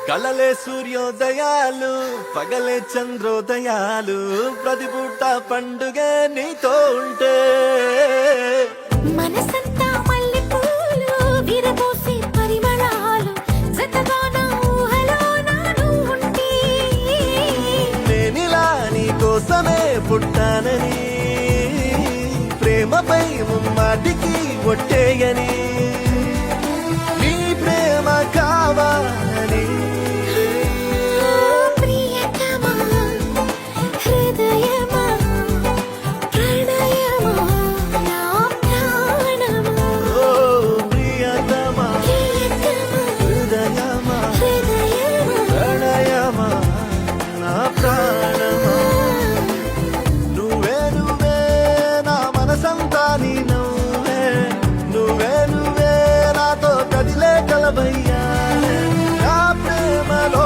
కలలే సూర్యోదయాలు పగలే చంద్రోదయాలు ప్రతి పూట పండుగ నీతో ఉంటే మనసంతా మల్లెపూలు విరబోసే పరిమళాలు జతగా నా ఊహలో నాను ఉంటే నేనిలా నీ కోసమే పుట్టానని ప్రేమపై ముమ్మాటికి ఒట్టేయని నీ ప్రేమ కావాలని ప్రియతమా హృదయమా ప్రణయమా నా ప్రాణమా ఓ ప్రియతమా ప్రియతమా హృదయమా హృదయమా ప్రణయమా నా ప్రాణమా నువ్వే నువ్వే నా మనసంతా నీ నువ్వే నువ్వే నువ్వే నాతో కదిలే కలవయ్యా నా ప్రేమలో